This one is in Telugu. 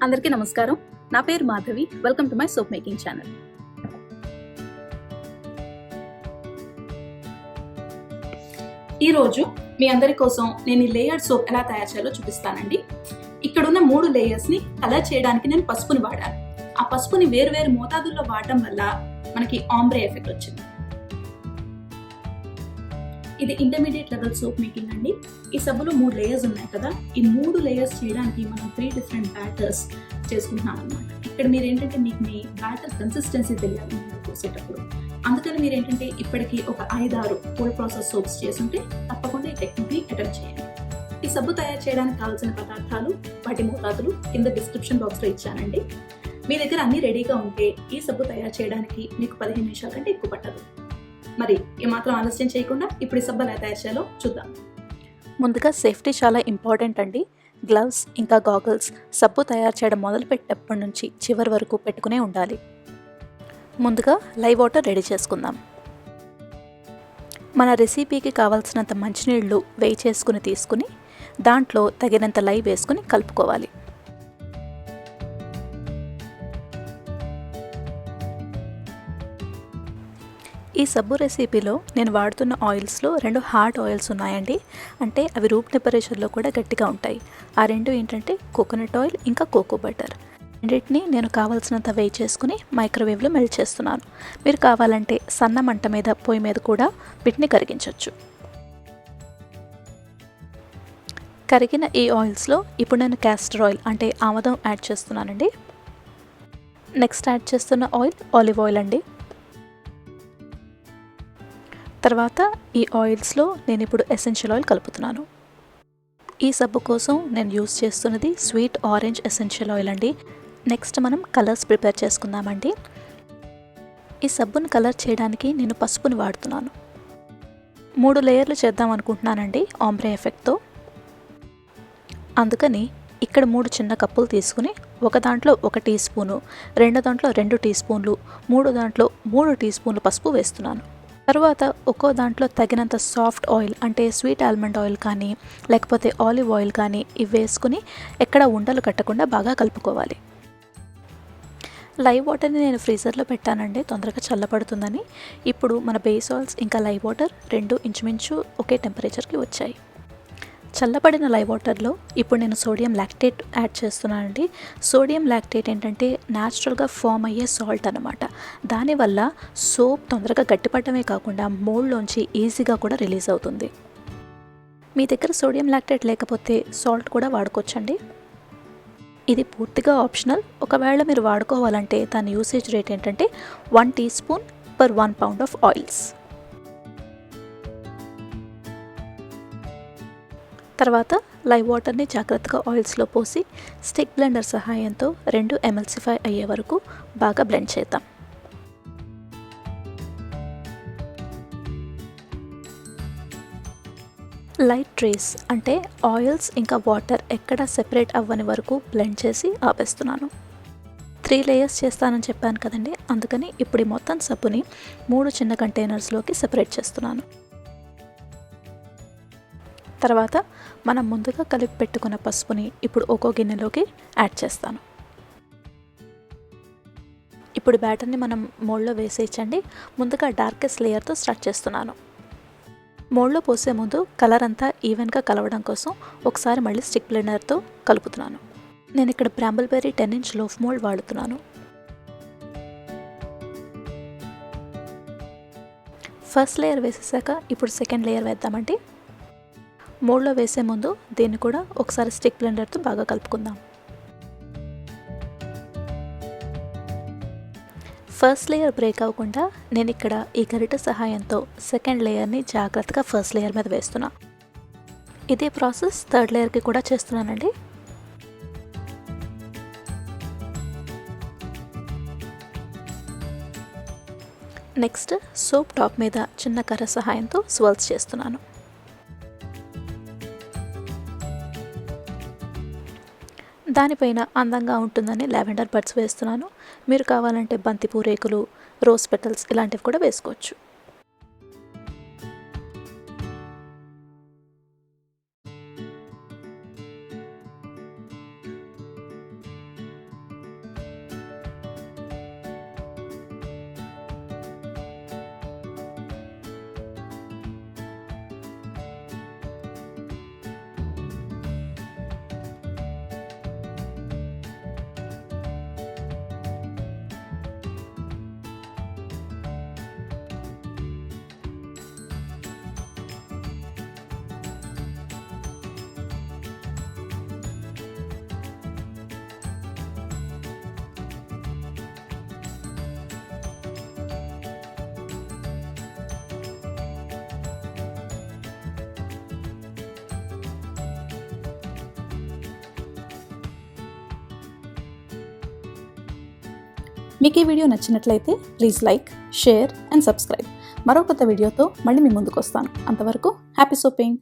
అందరికీ నమస్కారం. నా పేరు Madhavi. Welcome to my soap making channel. ఈరోజు మీ అందరి కోసం నేను ఈ లేయర్ సోప్ ఎలా తయారు చేయాలో చూపిస్తానండి. ఇక్కడున్న 3 లేయర్స్ని కలర్ చేయడానికి నేను పసుపుని వాడాను. ఆ పసుపుని వేరు మోతాదుల్లో వాడడం వల్ల మనకి ఆంబ్రే ఎఫెక్ట్ వచ్చింది. ఇది ఇంటర్మీడియట్ లెవెల్ సోప్ మేకింగ్ అండి. ఈ సబ్బులో 3 లేయర్స్ ఉన్నాయి కదా, ఈ 3 లేయర్స్ చేయడానికి మనం 3 డిఫరెంట్ బ్యాటర్స్ చేసుకుంటున్నాం అనమాట. ఇక్కడ మీరు ఏంటంటే మీకు మీ బ్యాటర్ కన్సిస్టెన్సీ తెలియాలి మీరు పోసేటప్పుడు. అందుకని మీరు ఏంటంటే ఇప్పటికీ ఒక 5-6 కోల్డ్ ప్రాసెస్ సోప్స్ చేసుంటే తప్పకుండా ఈ టెక్నిక్ని అటెంప్ట్ చేయండి. ఈ సబ్బు తయారు చేయడానికి కావాల్సిన పదార్థాలు, వాటి మోతాదులు కింద డిస్క్రిప్షన్ బాక్స్లో ఇచ్చానండి. మీ దగ్గర అన్ని రెడీగా ఉంటే ఈ సబ్బు తయారు చేయడానికి మీకు 15 నిమిషాల కంటే ఎక్కువ పట్టదు. మరి ఏమాత్రం ఆలస్యం చేయకుండా ఇప్పుడు ఈ సబ్బు ఎలా తయారు చేయాలో చూద్దాం. ముందుగా సేఫ్టీ చాలా ఇంపార్టెంట్ అండి. గ్లవ్స్ ఇంకా గాగల్స్ సబ్బు తయారు చేయడం మొదలుపెట్టేటప్పటి నుంచి చివరి వరకు పెట్టుకునే ఉండాలి. ముందుగా లైవ్ వాటర్ రెడీ చేసుకుందాం. మన రెసిపీకి కావాల్సినంత మంచినీళ్ళు వేయి చేసుకుని తీసుకుని దాంట్లో తగినంత లైవ్ వేసుకుని కలుపుకోవాలి. ఈ సబ్బు రెసిపీలో నేను వాడుతున్న ఆయిల్స్లో 2 హార్డ్ ఆయిల్స్ ఉన్నాయండి. అంటే అవి రూమ్ టెంపరేచర్లో కూడా గట్టిగా ఉంటాయి. ఆ 2 ఏంటంటే కోకోనట్ ఆయిల్ ఇంకా కోకో బటర్. రెండింటిని నేను కావాల్సినంత వేయి చేసుకుని మైక్రోవేవ్లో మెల్ట్ చేస్తున్నాను. మీరు కావాలంటే సన్న మంట మీద పొయ్యి మీద కూడా వీటిని కరిగించవచ్చు. కరిగిన ఈ ఆయిల్స్లో ఇప్పుడు నేను క్యాస్టర్ ఆయిల్ అంటే ఆముదం యాడ్ చేస్తున్నానండి. నెక్స్ట్ యాడ్ చేస్తున్న ఆయిల్ ఆలివ్ ఆయిల్ అండి. తర్వాత ఈ ఆయిల్స్లో నేను ఇప్పుడు ఎసెన్షియల్ ఆయిల్ కలుపుతున్నాను. ఈ సబ్బు కోసం నేను యూస్ చేస్తున్నది స్వీట్ ఆరెంజ్ ఎసెన్షియల్ ఆయిల్ అండి. నెక్స్ట్ మనం కలర్స్ ప్రిపేర్ చేసుకుందామండి. ఈ సబ్బును కలర్ చేయడానికి నేను పసుపుని వాడుతున్నాను. 3 లేయర్లు చేద్దాం అనుకుంటున్నానండి ఆంబ్రే ఎఫెక్ట్తో. అందుకని ఇక్కడ 3 చిన్న కప్పులు తీసుకుని ఒక దాంట్లో 1 టీ స్పూను, 2 దాంట్లో 2 టీ స్పూన్లు, 3 దాంట్లో 3 టీ స్పూన్లు పసుపు వేస్తున్నాను. తర్వాత ఒక్కో దాంట్లో తగినంత సాఫ్ట్ ఆయిల్ అంటే స్వీట్ ఆల్మండ్ ఆయిల్ కానీ లేకపోతే ఆలివ్ ఆయిల్ కానీ ఇవి వేసుకుని ఎక్కడ ఉండలు కట్టకుండా బాగా కలుపుకోవాలి. లైవ్ వాటర్ని నేను ఫ్రీజర్లో పెట్టానండి, తొందరగా చల్లబడుతుందని. ఇప్పుడు మన బేస్ ఆయిల్స్ ఇంకా లైవ్ వాటర్ 2 ఇంచుమించు ఒకే టెంపరేచర్కి వచ్చాయి. చల్లబడిన లైవ్ వాటర్లో ఇప్పుడు నేను సోడియం లాక్టేట్ యాడ్ చేస్తున్నానండి. సోడియం లాక్టేట్ ఏంటంటే న్యాచురల్గా ఫామ్ అయ్యే సాల్ట్ అనమాట. దానివల్ల సోప్ తొందరగా గట్టిపడమే కాకుండా మోల్డ్లోంచి ఈజీగా కూడా రిలీజ్ అవుతుంది. మీ దగ్గర సోడియం లాక్టేట్ లేకపోతే సాల్ట్ కూడా వాడుకోవచ్చండి. ఇది పూర్తిగా ఆప్షనల్. ఒకవేళ మీరు వాడుకోవాలంటే దాని యూసేజ్ రేట్ ఏంటంటే 1 teaspoon per 1 pound of oils. తర్వాత లైవ్ వాటర్ని జాగ్రత్తగా ఆయిల్స్లో పోసి స్టిక్ బ్లెండర్ సహాయంతో 2 ఎమల్సిఫై అయ్యే వరకు బాగా బ్లెండ్ చేద్దాం. లైట్ ట్రేస్ అంటే ఆయిల్స్ ఇంకా వాటర్ ఎక్కడ సెపరేట్ అవ్వని వరకు బ్లెండ్ చేసి ఆపేస్తున్నాను. 3 లేయర్స్ చేస్తానని చెప్పాను కదండి, అందుకని ఇప్పుడు ఈ మొత్తం సబ్బుని 3 చిన్న కంటైనర్స్లోకి సెపరేట్ చేస్తున్నాను. తర్వాత మనం ముందుగా కలిపి పెట్టుకున్న పసుపుని ఇప్పుడు ఒక్కో గిన్నెలోకి యాడ్ చేస్తాను. ఇప్పుడు బ్యాటర్ని మనం మోల్డ్లో వేసేయచ్చండి. ముందుగా డార్కెస్ట్ లేయర్తో స్టార్ట్ చేస్తున్నాను. మోల్డ్లో పోసే ముందు కలర్ అంతా ఈవెన్గా కలవడం కోసం ఒకసారి మళ్ళీ స్టిక్ బ్లెండర్తో కలుపుతున్నాను. నేను ఇక్కడ బ్రాంబుల్బెర్రీ 10 ఇంచ్ లోఫ్ మోల్డ్ వాడుతున్నాను. ఫస్ట్ లేయర్ వేసేసాక ఇప్పుడు సెకండ్ లేయర్ వేద్దామండి. మోల్డ్లో వేసే ముందు దీన్ని కూడా ఒకసారి స్టిక్ బ్లెండర్తో బాగా కలుపుకుందాం. ఫస్ట్ లేయర్ బ్రేక్ అవ్వకుండా నేను ఇక్కడ ఈ గరిటె సహాయంతో సెకండ్ లేయర్ని జాగ్రత్తగా ఫస్ట్ లేయర్ మీద వేస్తున్నా. ఇదే ప్రాసెస్ థర్డ్ లేయర్కి కూడా చేస్తున్నానండి. నెక్స్ట్ సోప్ టాప్ మీద చిన్న కర్ర సహాయంతో స్వెల్స్ చేస్తున్నాను. దానిపైన అందంగా ఉంటుందని లావెండర్ బడ్స్ వేస్తున్నాను. మీరు కావాలంటే బంతిపూ రేకులు, రోజ్ పెటల్స్ ఇలాంటివి కూడా వేసుకోవచ్చు. మీకు ఈ వీడియో నచ్చినట్లయితే please like, share and subscribe. మరో కొత్త వీడియోతో మళ్ళీ మీ ముందుకు వస్తాను. అంతవరకు హ్యాపీ సోపింగ్.